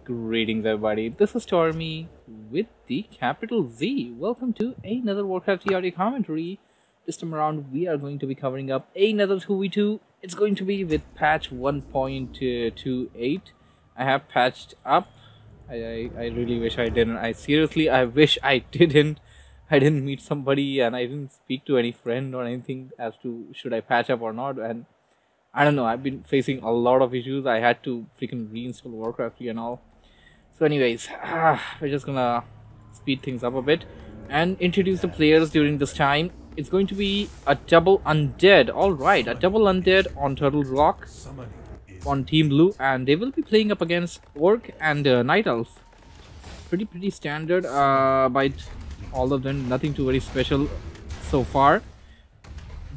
Greetings everybody, this is Stormy with the capital Z. Welcome to another Warcraft audio commentary. This time around we are going to be covering up another 2v2. It's going to be with patch 1.28. I have patched up. I really wish I didn't. I wish I didn't. I didn't meet somebody and I didn't speak to any friend or anything as to should I patch up or not, and I don't know, I've been facing a lot of issues. I had to freaking reinstall Warcraft 3 and all. So anyways, we're just gonna speed things up a bit and introduce the players during this time. It's going to be a double undead. Alright, a double undead on Turtle Rock on Team Blue, and they will be playing up against Orc and Night Elf. Pretty standard by all of them, nothing too very special so far.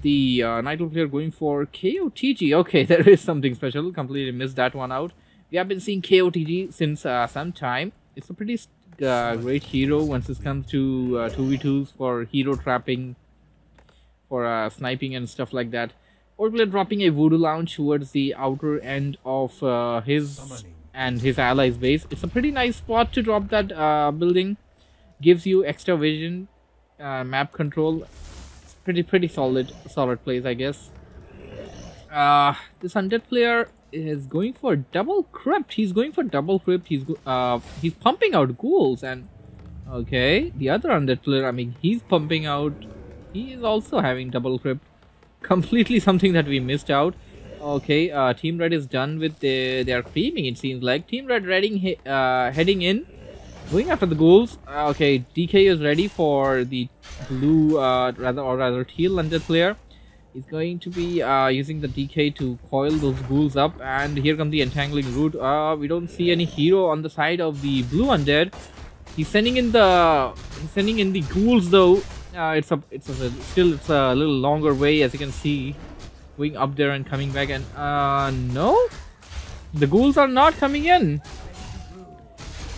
The Night Elf player going for KOTG. Okay, there is something special. Completely missed that one out. We have been seeing KOTG since some time. It's a pretty great hero once it comes to 2v2s for hero trapping, for sniping and stuff like that. Or player dropping a Voodoo Lounge towards the outer end of his and his allies' base. It's a pretty nice spot to drop that building. Gives you extra vision, map control. Pretty solid place, I guess. This undead player is going for double crypt. He's pumping out ghouls, and okay, the other undead player, I mean, he is also having double crypt. Completely something that we missed out. Okay, Team Red is done with their creaming, it seems like. Team Red heading in, going after the ghouls. Okay, DK is ready for the blue, rather teal undead player. He's going to be using the DK to coil those ghouls up, and here comes the entangling root. We don't see any hero on the side of the blue undead. He's sending in the ghouls though. It's a little longer way, as you can see, going up there and coming back. And no, the ghouls are not coming in.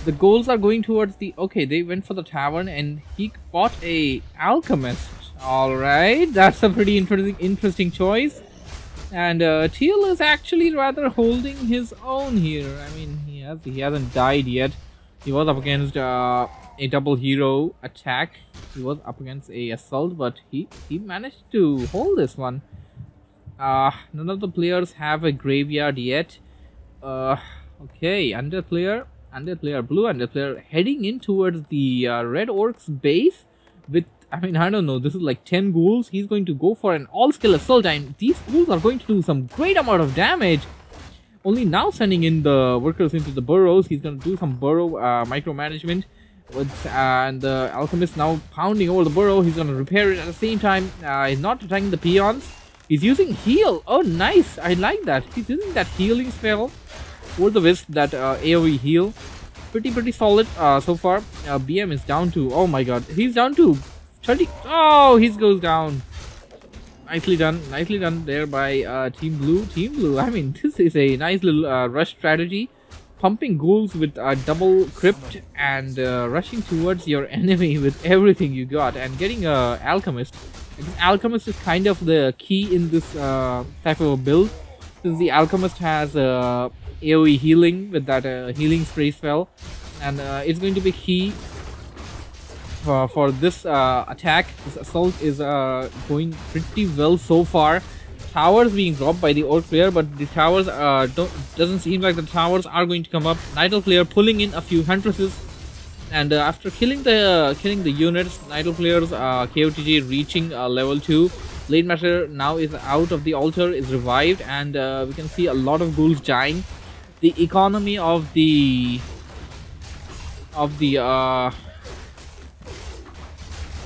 The ghouls are going towards the... Okay, they went for the tavern and he bought a alchemist. Alright, that's a pretty interesting choice. And Teal is actually rather holding his own here. I mean, he hasn't died yet. He was up against a double hero attack. He was up against a assault, but he managed to hold this one. None of the players have a graveyard yet. Okay, undead player, blue undead player heading in towards the red orc's base with, I mean, I don't know, this is like 10 ghouls. He's going to go for an all-skill assault, and these ghouls are going to do some great amount of damage. Only now sending in the workers into the burrows. He's going to do some burrow micromanagement. And the alchemist now pounding over the burrow. He's going to repair it at the same time. He's not attacking the peons. He's using heal. Oh, nice. I like that. He's using that healing spell for the wisp, that AoE heal. Pretty solid so far. BM is down to, oh my god, he's down to 30. Oh, he goes down. Nicely done there by Team Blue. I mean, this is a nice little rush strategy. Pumping ghouls with double crypt and rushing towards your enemy with everything you got, and getting a alchemist. Alchemist is kind of the key in this type of a build, since the alchemist has AoE healing with that healing spray spell, and it's going to be key for this attack. This assault is going pretty well so far. Towers being dropped by the orc player, but the towers doesn't seem like the towers are going to come up. Night Elf player pulling in a few huntresses, and after killing the units, Night Elf players KOTG reaching level 2. Blade Master now is out of the altar, is revived, and we can see a lot of ghouls dying. The economy of the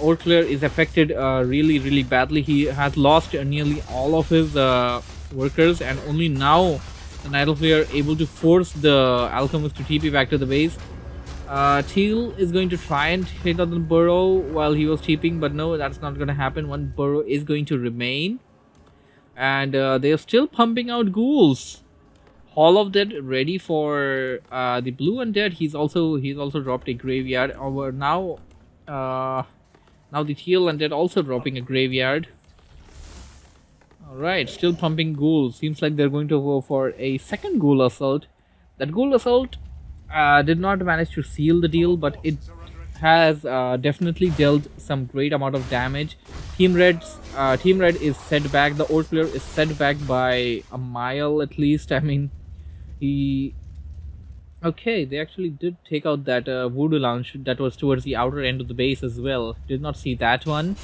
orc player is affected really badly. He has lost nearly all of his workers, and only now the Night Elf player able to force the alchemist to TP back to the base. Teal is going to try and hit on the burrow while he was TPing, but no, that's not going to happen. One burrow is going to remain, and they are still pumping out ghouls. All of that ready for the blue undead. He's also dropped a graveyard. Over now, now the teal undead also dropping a graveyard. Alright, still pumping ghouls. Seems like they're going to go for a second ghoul assault. That ghoul assault Did not manage to seal the deal, but it has definitely dealt some great amount of damage. Team Red is set back. The Orc player is set back by a mile at least. I mean, he. Okay, they actually did take out that Voodoo Lounge that was towards the outer end of the base as well. Did not see that one.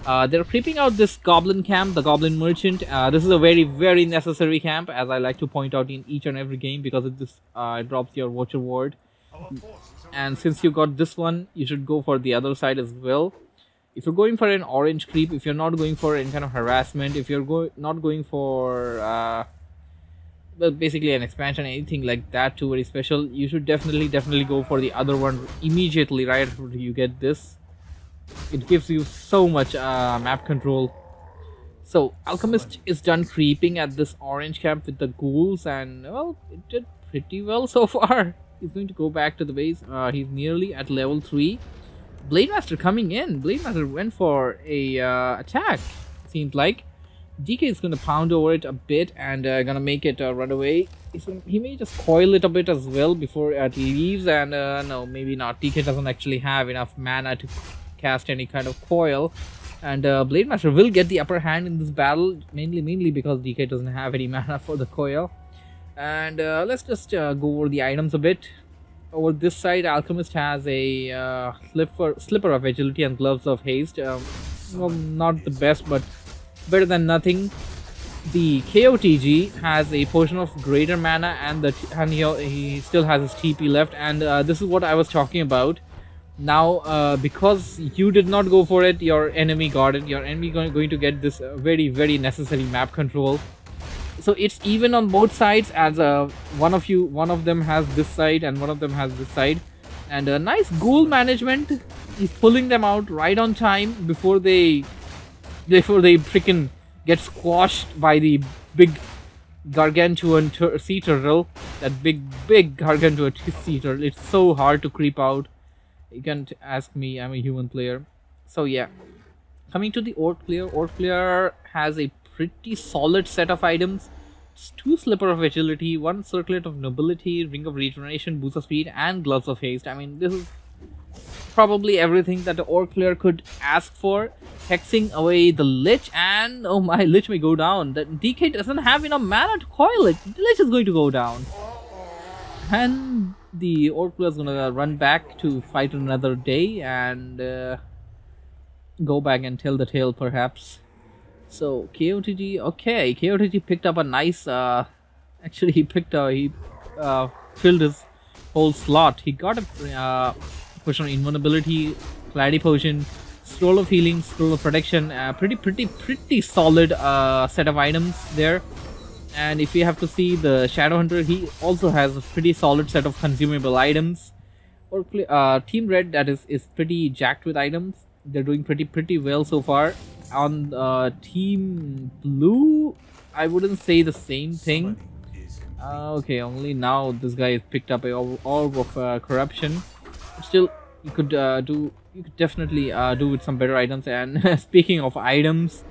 They're creeping out this Goblin camp, the Goblin Merchant. This is a very, very necessary camp, as I like to point out in each and every game, because it drops your Watcher Ward. And since you got this one, you should go for the other side as well. If you're going for an orange creep, if you're not going for any kind of harassment, if you're not going for well, basically an expansion, anything like that too very special, you should definitely go for the other one immediately right after you get this. It gives you so much map control. So Alchemist is done creeping at this orange camp with the ghouls, and well, it did pretty well so far. He's going to go back to the base. He's nearly at level 3. Blade Master coming in. Blade Master went for a attack, seems like. DK is going to pound over it a bit and gonna make it run away. He may just coil it a bit as well before it leaves, and no, maybe not. DK doesn't actually have enough mana to cast any kind of coil, and Blade Master will get the upper hand in this battle, mainly because DK doesn't have any mana for the coil. And let's just go over the items a bit. Over this side, Alchemist has a slipper of agility and gloves of haste. Well, not the best, but better than nothing. The KOTG has a potion of greater mana, and he still has his TP left. And this is what I was talking about. Now, because you did not go for it, your enemy got it. Your enemy going to get this very, very necessary map control. So it's even on both sides, as one of them has this side and one of them has this side. And a nice ghoul management. He's pulling them out right on time before they freaking get squashed by the big gargantuan sea turtle. That big gargantuan sea turtle. It's so hard to creep out. You can't ask me, I'm a human player. So yeah, coming to the Orc player has a pretty solid set of items. It's 2 Slipper of Agility, 1 Circlet of Nobility, Ring of Regeneration, Boost of Speed, and Gloves of Haste. I mean, this is probably everything that the Orc player could ask for. Hexing away the Lich, and oh my, Lich may go down. The DK doesn't have enough mana to coil it. The Lich is going to go down. And the Orc player is gonna run back to fight another day and go back and tell the tale, perhaps. So KOTG, okay, KOTG picked up a nice. Actually, he filled his whole slot. He got a potion of invulnerability, Clarity Potion, Scroll of Healing, Scroll of Protection. Pretty solid set of items there. And if you have to see the Shadowhunter, he also has a pretty solid set of consumable items. Or Team Red, that is pretty jacked with items. They're doing pretty well so far. On Team Blue, I wouldn't say the same thing. Okay, only now this guy has picked up a orb of corruption. Still, you could definitely do with some better items. And speaking of items,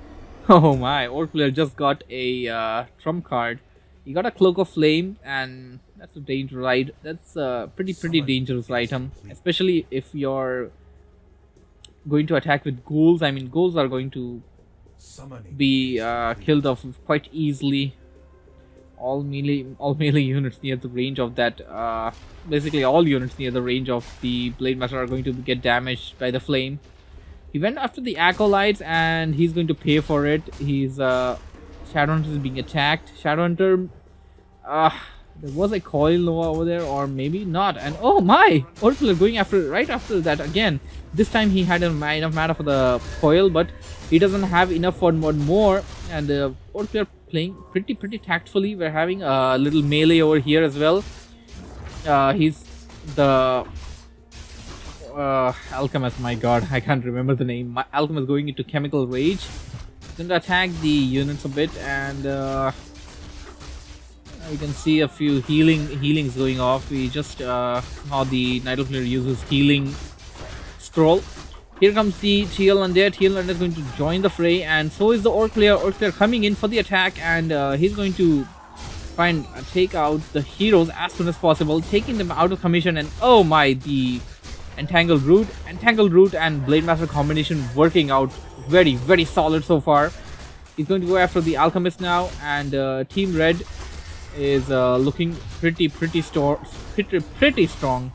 oh my, Orc player just got a trump card. He got a Cloak of Flame, and that's a dangerous item. That's a pretty dangerous item, especially if you're going to attack with ghouls. I mean, ghouls are going to be killed off quite easily. All melee units near the range of that, basically all units near the range of the Blade Master are going to get damaged by the flame. He went after the Acolytes, and he's going to pay for it. Shadowhunter is being attacked. Shadowhunter, there was a Coil Nova over there, or maybe not. And oh my, Oracle going right after that again. This time he had enough mana for the Coil, but he doesn't have enough for one more. And Oracle playing pretty tactfully. We're having a little melee over here as well. He's the Alchemist, my god, I can't remember the name. Alchemist going into Chemical Rage. Going to attack the units a bit, and you can see a few healings going off. We just how the Night Player uses healing scroll. Here comes the TL Undead. TL Undead is going to join the fray, and so is the Orc player. Orc player coming in for the attack, and he's going to try and take out the heroes as soon as possible, taking them out of commission. And oh my, the entangled root and blade master combination working out very solid so far. He's going to go after the alchemist now, and Team Red is looking pretty strong,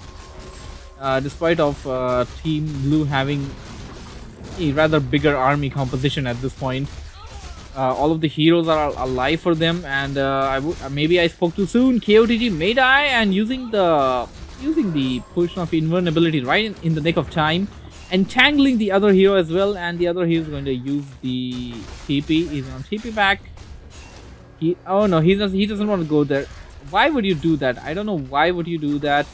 despite of Team Blue having a rather bigger army composition at this point. All of the heroes are alive for them, and maybe I spoke too soon. KOTG may die, and using the potion of invulnerability right in the nick of time, entangling the other hero as well, and the other hero is going to use the TP. He's on TP back. Oh no, he doesn't want to go there. Why would you do that? I don't know why would you do that.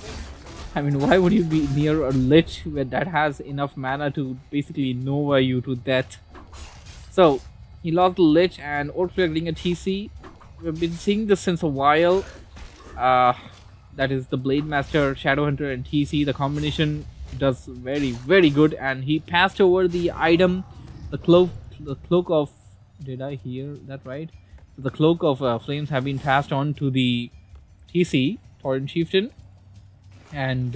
I mean, why would you be near a lich that has enough mana to basically nova you to death? So he lost the lich, and Orc player getting a TC. We've been seeing this since a while. That is the Blade Master, Shadowhunter, and TC. The combination does very good, and he passed over the item, the cloak of. Did I hear that right? So the cloak of flames have been passed on to the TC, Torrent Chieftain, and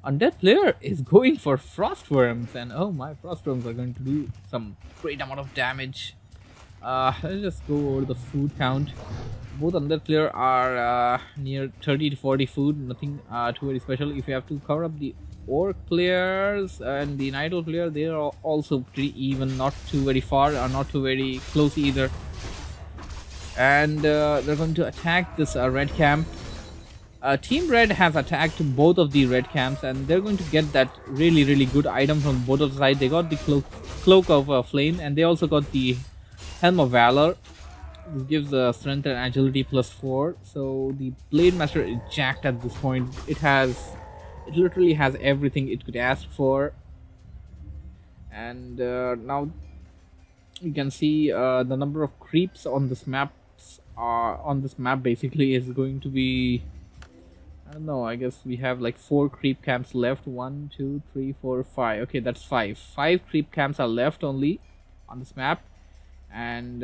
Undead player is going for Frostworms, and oh my, Frostworms are going to do some great amount of damage. Let's just go over the food count. Both Undead player are near 30 to 40 food, nothing too very special. If you have to cover up the Orc players and the Night Owl player, they are also pretty even, not too very far or not too very close either. And they're going to attack this red camp. Team Red has attacked both of the red camps, and they're going to get that really good item from both of the sides. They got the cloak of flame, and they also got the Helm of Valor. This gives strength and agility +4. So the Blade Master is jacked at this point. It literally has everything it could ask for. And now you can see the number of creeps on this map basically is going to be, I don't know, I guess we have like 4 creep camps left. 1, 2, 3, 4, 5. Okay, that's 5. 5 creep camps are left only on this map. And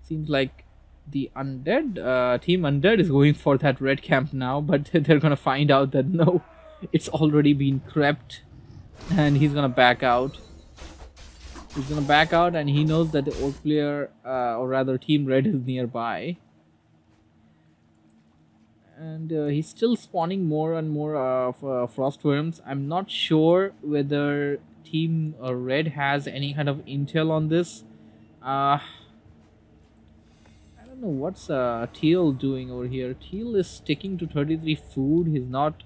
seems like the Undead, Team Undead is going for that red camp now, but they're gonna find out that no, it's already been crept, and he's gonna back out. He's gonna back out, and he knows that the Orc player, or rather Team Red, is nearby. And he's still spawning more and more Frostworms. I'm not sure whether Team Red has any kind of intel on this. I don't know what's Teal doing over here. Teal is sticking to 33 food. He's not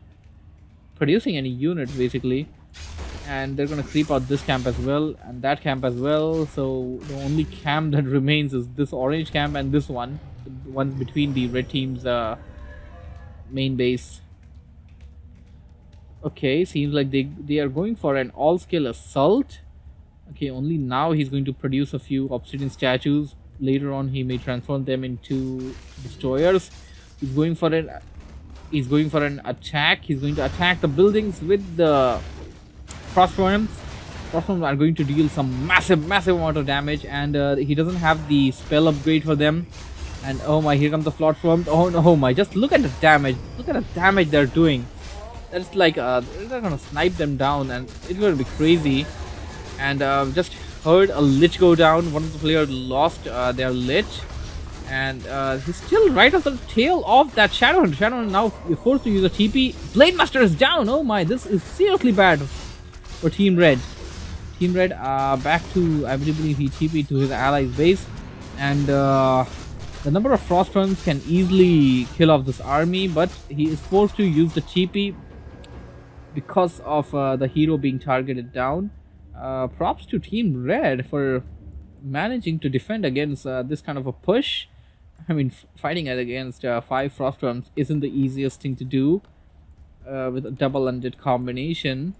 producing any units basically. And they're gonna creep out this camp as well, and that camp as well. So the only camp that remains is this orange camp and this one, the one between the red team's main base. Okay, seems like they are going for an all-scale assault. Okay, only now he's going to produce a few obsidian statues. Later on he may transform them into destroyers. He's going for an attack. He's going to attack the buildings with the Frostworms. Frostworms are going to deal some massive amount of damage, and he doesn't have the spell upgrade for them. And oh my, here comes the Frostworms. Oh no, oh my, just look at the damage. Look at the damage they're doing. That's like they're gonna snipe them down, and it's gonna be crazy. And just heard a lich go down. One of the players lost their lich, and he's still right off the tail of that Shadowhunter. Shadowhunter now forced to use a TP. Blade Master is down. Oh my, this is seriously bad for Team Red. Team Red back to, I believe he TP'd to his ally's base, and the number of Frostworms can easily kill off this army, but he is forced to use the TP because of the hero being targeted down. Props to Team Red for managing to defend against this kind of a push. I mean, fighting against 5 Frostworms isn't the easiest thing to do with a double Undead combination.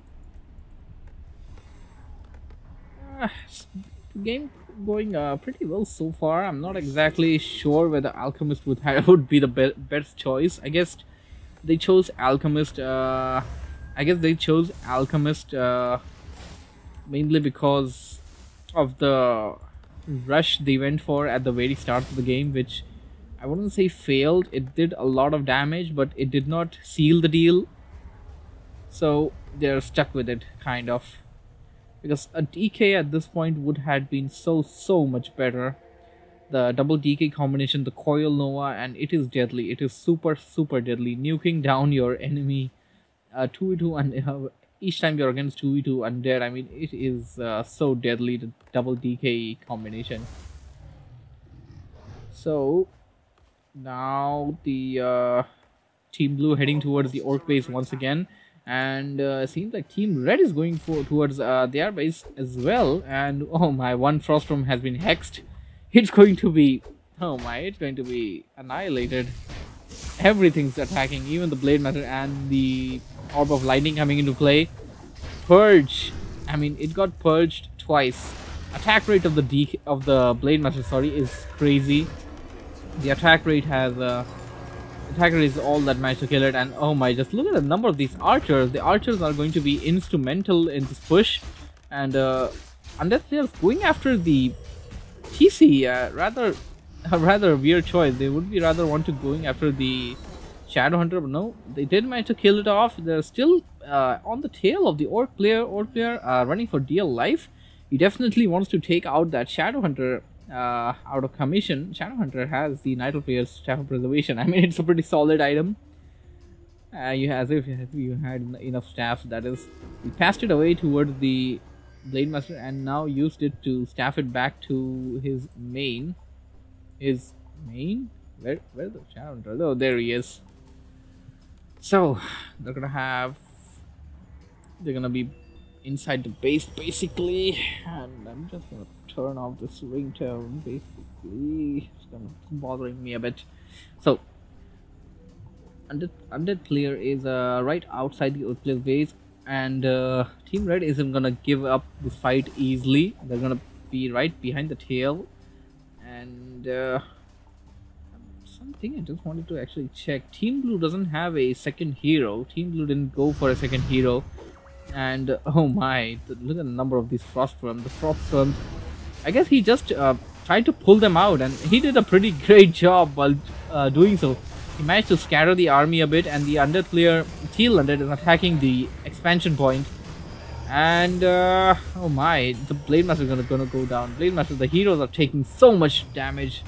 Game going pretty well so far. I'm not exactly sure whether Alchemist would be the best choice. I guess they chose Alchemist. Mainly because of the rush they went for at the very start of the game, which I wouldn't say failed. It did a lot of damage, but it did not seal the deal. So they're stuck with it, kind of. Because a DK at this point would have been so much better. The double DK combination, the Coil Nova, and it is deadly. It is super deadly. Nuking down your enemy 2v2 and each time you're against 2v2 Undead. I mean, it is so deadly, the double DK combination. So now the Team Blue heading towards the Orc base once again, and seems like Team Red is going towards their base as well. And oh my, one Frostworm has been hexed. It's going to be, oh my, it's going to be annihilated. Everything's attacking, even the Blade Master and the Orb of Lightning coming into play. Purge. I mean, it got purged twice. Attack rate of the Blade Master, sorry, is crazy. The attack rate has attack rate is all that managed to kill it. And oh my, just look at the number of these archers. The archers are going to be instrumental in this push. And Undead players going after the TC, rather weird choice. They would be rather want to going after the Shadowhunter, but no, they did manage to kill it off. They're still on the tail of the Orc player running for dear life. He definitely wants to take out that Shadowhunter out of commission. Shadowhunter has the Nitro player's Staff of Preservation. I mean, it's a pretty solid item. As if you had enough staff, that is. He passed it away towards the Blade Master and now used it to staff it back to his main. His main? Where's the Shadowhunter? Oh, there he is. So they're gonna be inside the base basically, and I'm just gonna turn off this ringtone basically. It's kind of bothering me a bit. So Undead player is right outside the Earth player's base, and Team Red isn't gonna give up this fight easily. They're gonna be right behind the tail, and something I just wanted to actually check. Team Blue doesn't have a second hero. Team Blue didn't go for a second hero, and oh my, look at the number of these Frostworms. The Frostworms, I guess he just tried to pull them out, and he did a pretty great job while doing so. He managed to scatter the army a bit, and the Undead player, Teal Undead, is attacking the expansion point. And oh my, the Blade Master is gonna go down. Blade Master, the heroes are taking so much damage,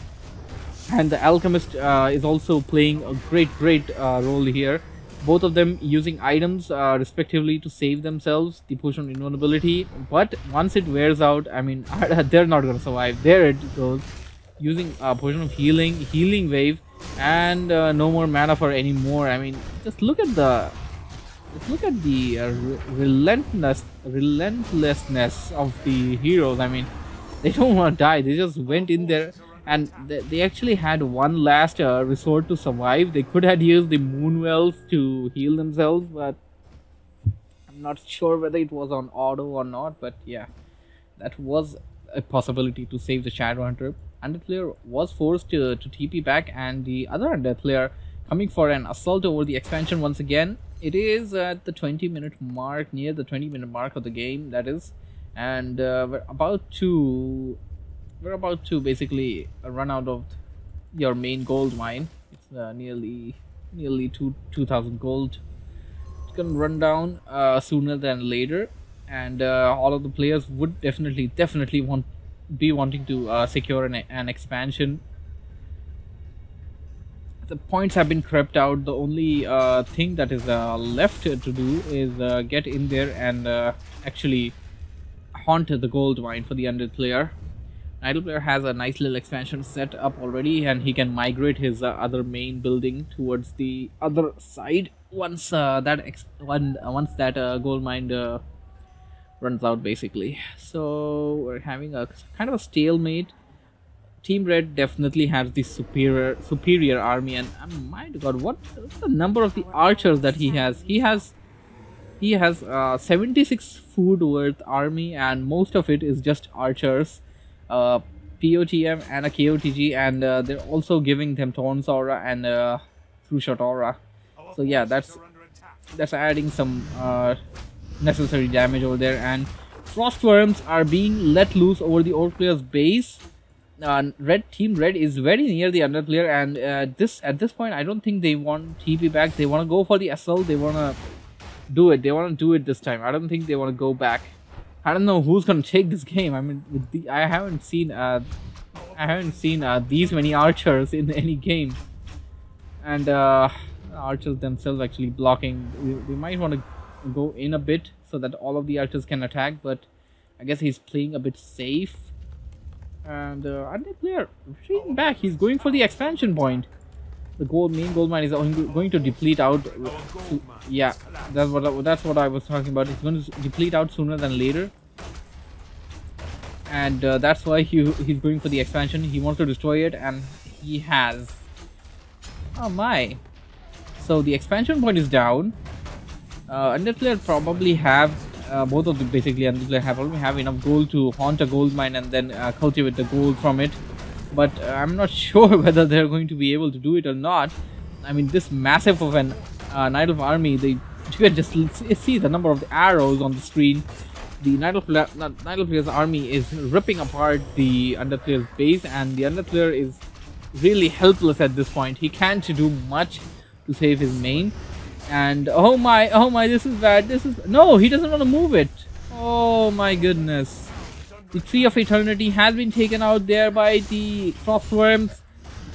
and the Alchemist is also playing a great role here. Both of them using items respectively to save themselves, the Potion of Invulnerability. But once it wears out, I mean, they're not gonna survive. There it goes, using Potion of Healing Wave. And no more mana for anymore. I mean, just look at the relentlessness of the heroes. I mean, they don't want to die. They just went in there, and they actually had one last resort to survive. They could have used the Moonwells to heal themselves, but I'm not sure whether it was on auto or not. But yeah, that was a possibility to save the Shadowhunter. Undead player was forced to TP back, and the other Undead player coming for an assault over the expansion once again. It is at the 20-minute mark, near the 20-minute mark of the game, that is, and we're about to basically run out of your main gold mine. It's nearly 2,000 gold. It's gonna run down sooner than later, and all of the players would definitely be wanting to secure an expansion. The points have been crept out. The only thing that is left to do is get in there and actually haunt the gold mine for the Undead player. Idle player has a nice little expansion set up already, and he can migrate his other main building towards the other side once that gold mine runs out basically. So we're having a kind of a stalemate. Team Red definitely has the superior army, and my god, what's the number of the archers that he has? He has 76 food worth army, and most of it is just archers, POTM and a KOTG, and they're also giving them Thorns Aura and Through Shot Aura. So yeah, that's adding some necessary damage over there, and Frostworms are being let loose over the Orc player's base. Team Red is very near the Undead player, and at this point I don't think they want TP back. They want to go for the assault. They want to do it. They want to do it this time. I don't think they want to go back. I don't know who's gonna take this game. I mean, I haven't seen these many archers in any game, and archers themselves actually blocking. We might want to go in a bit so that all of the archers can attack, but I guess he's playing a bit safe. And Undead player retreating back. He's going for the expansion point. The main gold mine is going to deplete out. Yeah, that's what I was talking about. It's going to deplete out sooner than later, and that's why he's going for the expansion. He wants to destroy it, and he has. Oh my! So the expansion point is down. Undead player probably have both of the basically Undead player probably have enough gold to haunt a gold mine and then cultivate the gold from it. But I'm not sure whether they're going to be able to do it or not. I mean, this massive of an Night Elf army, you can just see the number of the arrows on the screen. The Night Elf player's army is ripping apart the Undead player's base, and the Undead player is really helpless at this point. He can't do much to save his main. And oh my, this is bad. No, he doesn't want to move it. Oh my goodness. The Tree of Eternity has been taken out there by the Frostworms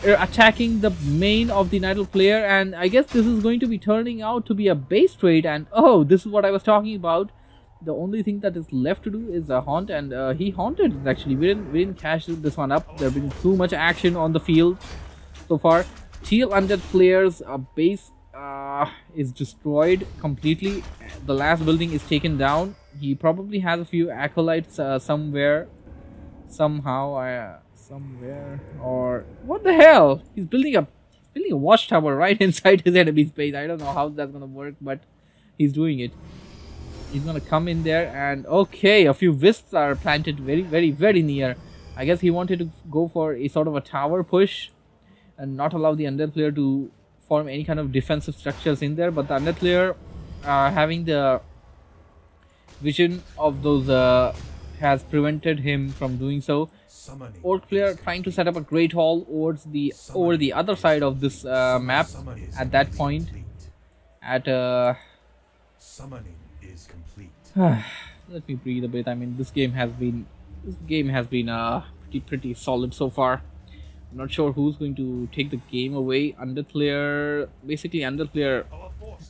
attacking the main of the Night Elf player, and I guess this is going to be turning out to be a base trade. And oh, this is what I was talking about. The only thing that is left to do is a haunt, and he haunted it actually. We didn't cash this one up. There's been too much action on the field so far. Teal Undead player's base is destroyed completely. The last building is taken down. He probably has a few acolytes somewhere, somehow, somewhere, or what the hell? He's building a watchtower right inside his enemy's base. I don't know how that's gonna work, but he's doing it. He's gonna come in there, and okay, a few wisps are planted very near. I guess he wanted to go for a sort of a tower push and not allow the Undead player to form any kind of defensive structures in there, but the Undead player having the vision of those has prevented him from doing so. Orc player trying to set up a great hall over the other side of this map at that point. Summoning is complete. Let me breathe a bit. I mean, this game has been pretty solid so far. I'm not sure who's going to take the game away. Undead player,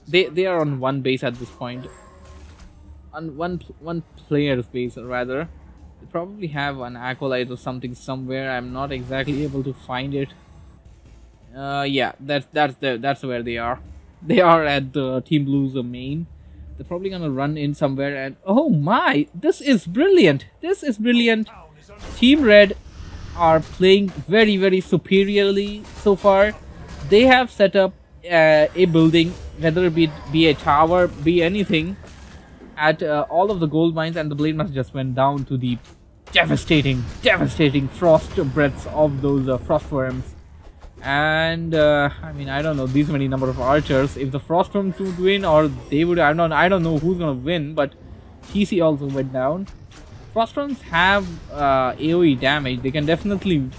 they are on one base at this point. On one player's base rather. They probably have an acolyte or something somewhere. I'm not exactly able to find it. Yeah, that's where they are. They are at the Team Blue's main. They're probably gonna run in somewhere, and oh my, this is brilliant. Team Red are playing very superiorly so far. They have set up a building, whether it be a tower, be anything, at all of the gold mines, and the blade master just went down to the devastating frost breaths of those frostworms. And I mean, I don't know these many number of archers. If the frostworms would win, or they would, I don't know who's gonna win, but TC also went down. Frostworms have AoE damage. They can definitely,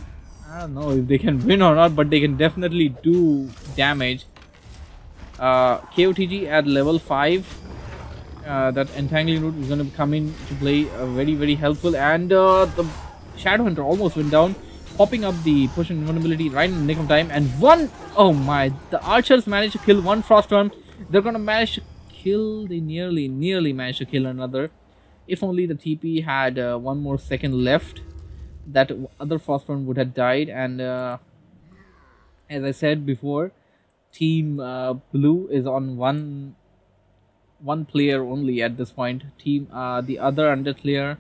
I don't know if they can win or not, but they can definitely do damage. KOTG at level 5. That entangling root is going to come in to play very helpful, and the Shadow Hunter almost went down, popping up the push and invulnerability right in the nick of time. And oh my, the archers managed to kill one frostworm. They're gonna manage to kill, they nearly managed to kill another. If only the TP had 1 more second left, that other frostworm would have died. And as I said before, Team Blue is on one player only at this point. The other Undead player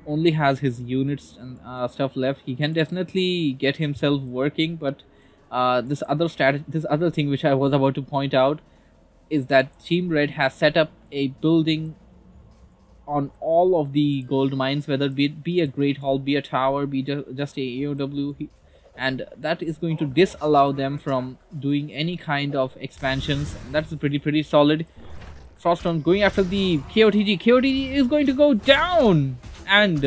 only has his units and stuff left. He can definitely get himself working, but this other thing which I was about to point out is that Team Red has set up a building on all of the gold mines, whether it be a great hall, be a tower, be just a AOW, and that is going to disallow them from doing any kind of expansions. That's pretty solid. Froststorm going after the KOTG. KOTG is going to go down, and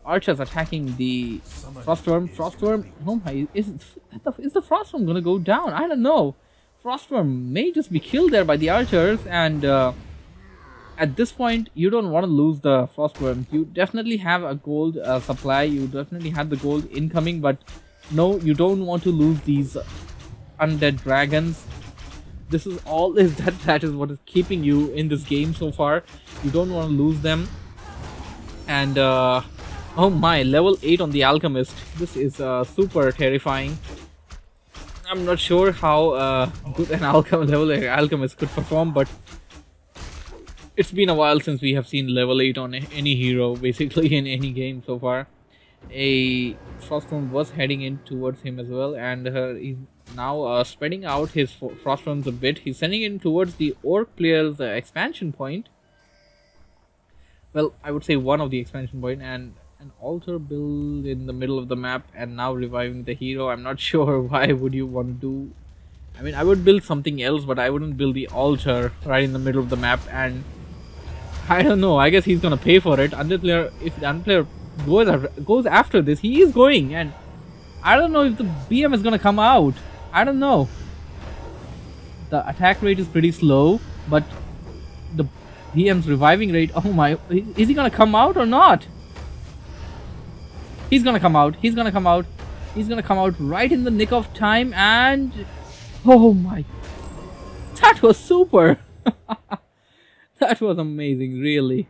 archers attacking the Frostworm. Frostworm, oh my, is the Frostworm gonna go down? I don't know. Frostworm may just be killed there by the archers, and at this point, you don't want to lose the Frostworm. You definitely have a gold supply, you definitely have the gold incoming, but no, you don't want to lose these undead dragons. This is all that is what is keeping you in this game so far. You don't want to lose them. And oh my, level 8 on the Alchemist. This is super terrifying. I'm not sure how good an level 8 Alchemist could perform, but it's been a while since we have seen level 8 on any hero, basically in any game so far. A Frostworm was heading in towards him as well, and he's now spreading out his Frostworms a bit. He's sending in towards the Orc player's expansion point. Well, I would say one of the expansion point, and an altar build in the middle of the map, and now reviving the hero. I'm not sure why would you want to do. I mean, I would build something else, but I wouldn't build the altar right in the middle of the map. And I don't know, I guess he's gonna pay for it. Undead player, if the Undead player goes after this, he is going, and I don't know if the BM is gonna come out. I don't know. The attack rate is pretty slow, but the BM's reviving rate, oh my, is he gonna come out or not? He's gonna come out, he's gonna come out, he's gonna come out right in the nick of time, and oh my, that was super. That was amazing, really.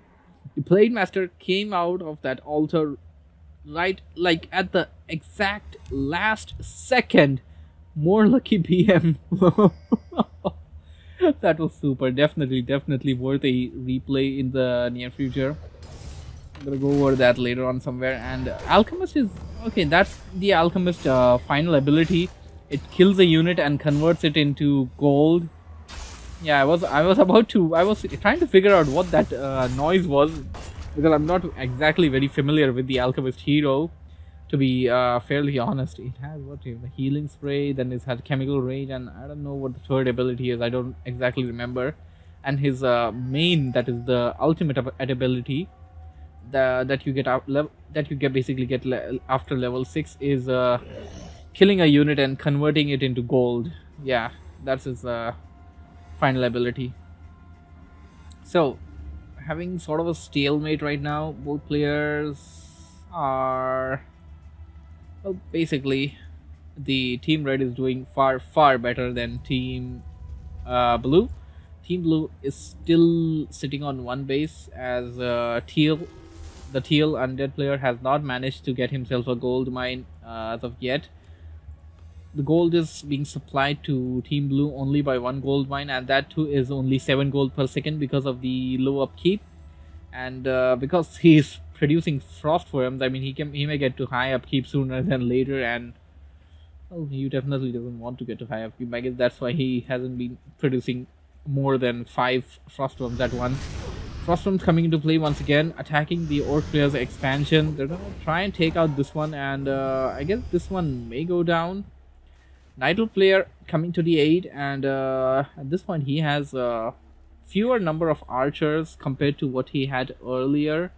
The Blade Master came out of that altar right, like at the exact last second. More lucky BM. That was super. Definitely worth a replay in the near future. I'm gonna go over that later on somewhere. And Alchemist is okay. That's the Alchemist final ability. It kills a unit and converts it into gold. Yeah, I was trying to figure out what that noise was, because I'm not exactly very familiar with the Alchemist hero, to be fairly honest. It has what, the healing spray, then it has chemical rage, and I don't know what the third ability is. I don't exactly remember. And his main, that is the ultimate ability, that you get after level 6, is killing a unit and converting it into gold. Yeah, that's his final ability. So, having sort of a stalemate right now. Both players are, well, basically the Team Red is doing far better than Team Blue. Team Blue is still sitting on one base, as the Teal Undead player has not managed to get himself a gold mine as of yet. The gold is being supplied to Team Blue only by one gold mine, and that too is only 7 gold per second because of the low upkeep. And because he's producing Frostworms, I mean, he may get to high upkeep sooner than later, and well, he definitely doesn't want to get to high upkeep. I guess that's why he hasn't been producing more than 5 Frostworms at once. Frostworms coming into play once again, attacking the Orc player's expansion. They're gonna try and take out this one, and I guess this one may go down. Nidal player coming to the aid, and at this point he has fewer number of archers compared to what he had earlier.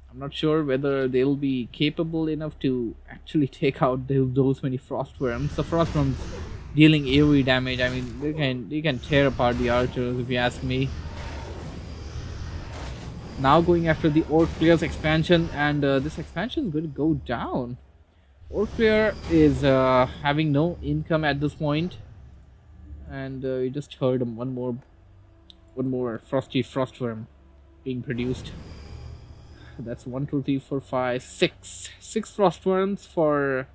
I'm not sure whether they'll be capable enough to actually take out those many Frostworms. The Frostworms dealing AoE damage, I mean, they can tear apart the archers, if you ask me. Now going after the Orc player's expansion, and this expansion is going to go down. Orc player is having no income at this point, and you just heard one more frosty Frostworm being produced. That's 1, 2, 3, 4, 5, 6 Frostworms for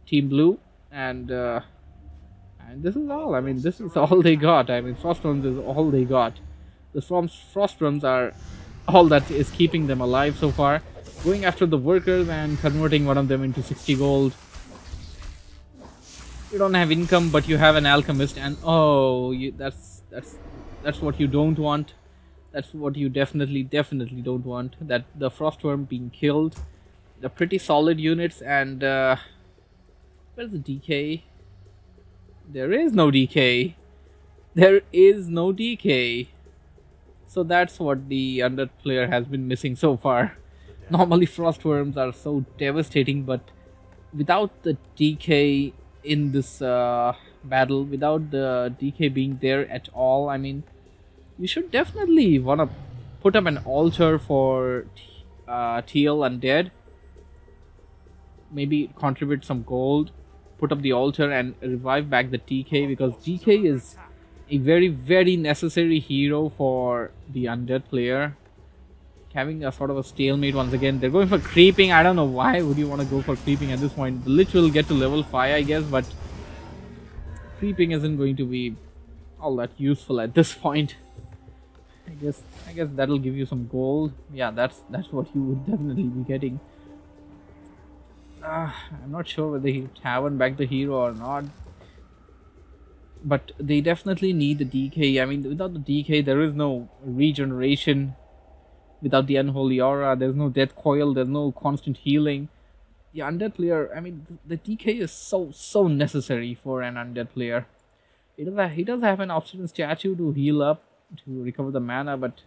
Team Blue, and this is all. I mean, this is all they got. I mean, Frostworms is all they got. The Frostworms are all that is keeping them alive so far. Going after the workers and converting one of them into 60 gold. You don't have income, but you have an alchemist, and oh, that's what you don't want. That's what you definitely don't want. That the Frostworm being killed. They're pretty solid units, and where's the DK? There is no DK. There is no DK. So that's what the Undead player has been missing so far. Normally frost worms are so devastating, but without the DK in this battle, without the DK being there at all, I mean, you should definitely want to put up an altar for TL Undead. Maybe contribute some gold, put up the altar and revive back the DK, because DK is a very, very necessary hero for the Undead player. Having a sort of a stalemate once again. They're going for creeping. I don't know why would you want to go for creeping at this point. The Lich will get to level 5, I guess, but creeping isn't going to be all that useful at this point. I guess that'll give you some gold. Yeah, that's what you would definitely be getting. I'm not sure whether he'll tavern back the hero or not, but they definitely need the DK. I mean, without the DK, there is no regeneration. Without the Unholy Aura, there's no Death Coil, there's no constant healing. The Undead player, I mean, the DK is so necessary for an Undead player. He does have an Obsidian statue to heal up, to recover the mana, but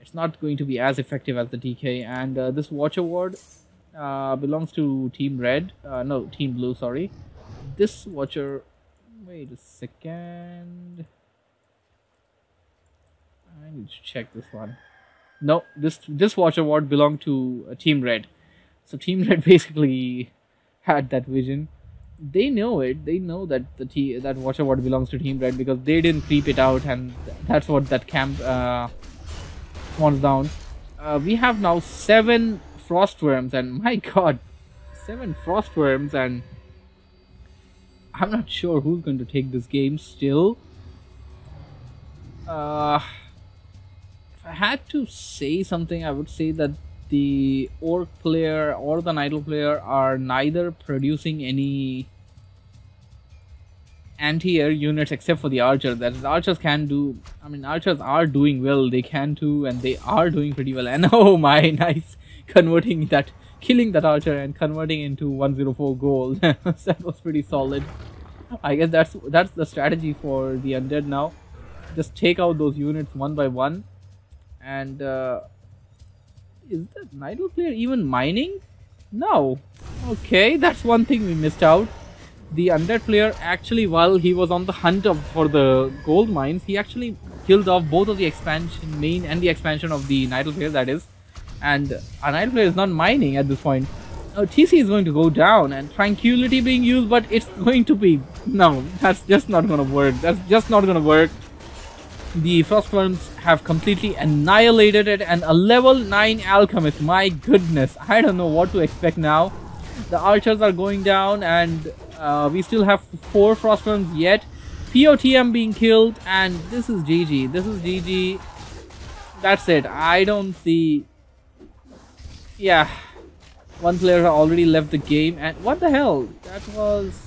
it's not going to be as effective as the DK. And this Watch Award belongs to Team Red. No, Team Blue, sorry. This Watcher... Wait a second. I need to check this one. No, this Watch Award belonged to Team Red. So Team Red basically had that vision. They know it. They know that that Watch Award belongs to Team Red because they didn't creep it out, and that's what that camp spawns down. We have now 7 Frostworms, and my god, 7 Frostworms, and I'm not sure who's going to take this game still. If I had to say something, I would say that the Orc player or the Nidal player are neither producing any anti-air units except for the Archer. That is, Archers can do, I mean, Archers are doing well, they can too, and they are doing pretty well. And oh my, nice, killing that Archer and converting into 104 gold. That was pretty solid. I guess that's the strategy for the Undead now. Just take out those units one by one. And is the Nidal player even mining? No. Okay, that's one thing we missed out. The Undead player actually, while he was on the hunt for the gold mines, he actually killed off both of the expansion main and the expansion of the Nidal player, that is. And a Nidal player is not mining at this point. TC is going to go down and Tranquility being used, but it's going to be... No, that's just not going to work. That's just not going to work. The Frostworms have completely annihilated it, and a level 9 Alchemist, my goodness, I don't know what to expect now. The Archers are going down, and we still have 4 Frostworms yet. POTM being killed, and this is GG. This is GG. That's it. I don't see... Yeah. One player already left the game, and what the hell? That was...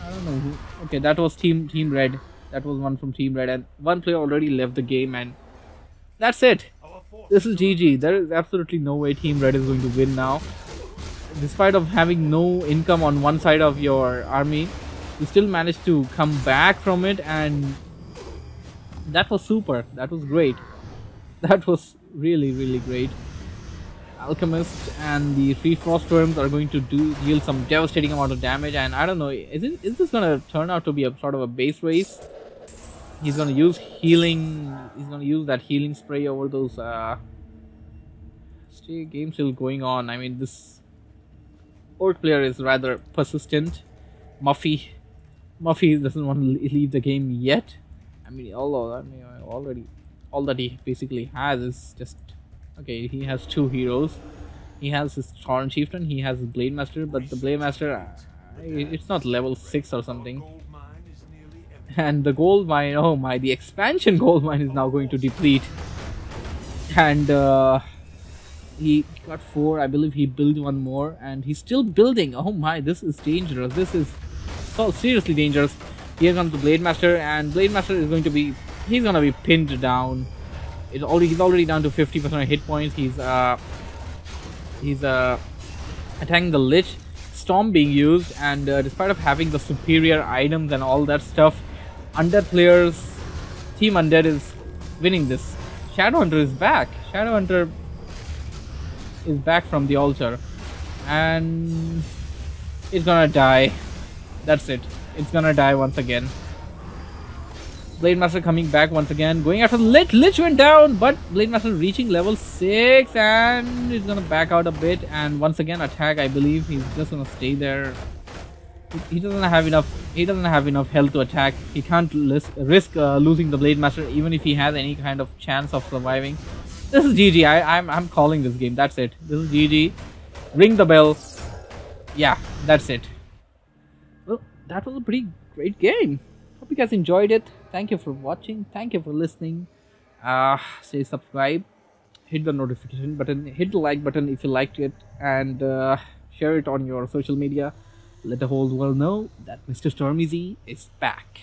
I don't know who... Okay, that was Team Red. That was one from Team Red, and one player already left the game, and that's it. This is GG. There is absolutely no way Team Red is going to win now. Despite of having no income on one side of your army, you still managed to come back from it, and that was super. That was great. That was really, really great. Alchemist and the 3 Frostworms are going to deal some devastating amount of damage, and I don't know, is this gonna turn out to be a sort of a base race? He's gonna use healing. He's gonna use that healing spray over those. Game still going on. I mean, this Orc player is rather persistent. Muffy doesn't want to leave the game yet. I mean, already all that he basically has is just okay. He has 2 heroes. He has his Thorn Chieftain. He has his Blade Master, but the Blade Master, it's not level 6 or something. And the gold mine, oh my, the expansion gold mine is now going to deplete. And he got 4, I believe he built 1 more, and he's still building. Oh my, this is dangerous. This is so seriously dangerous. Here comes the Blade Master, and Blade Master is going to be, he's gonna be pinned down. He's already down to 50% hit points. He's attacking the Lich. Storm being used, and despite of having the superior items and all that stuff, Undead players, Team Undead is winning this. Shadowhunter is back. Shadowhunter is back from the altar, and it's gonna die. That's it. It's gonna die once again. Blade Master coming back once again, going after the Lich. Lich went down, but Blade Master reaching level 6, and he's gonna back out a bit and once again attack. I believe he's just gonna stay there. He doesn't have enough. He doesn't have enough health to attack. He can't risk losing the Blade Master, even if he has any kind of chance of surviving. This is GG. I'm calling this game. That's it. This is GG. Ring the bell. Yeah, that's it. Well, that was a pretty great game. Hope you guys enjoyed it. Thank you for watching. Thank you for listening. Say subscribe, hit the notification button, hit the like button if you liked it, and share it on your social media. Let the whole world know that MrStormyZ is back.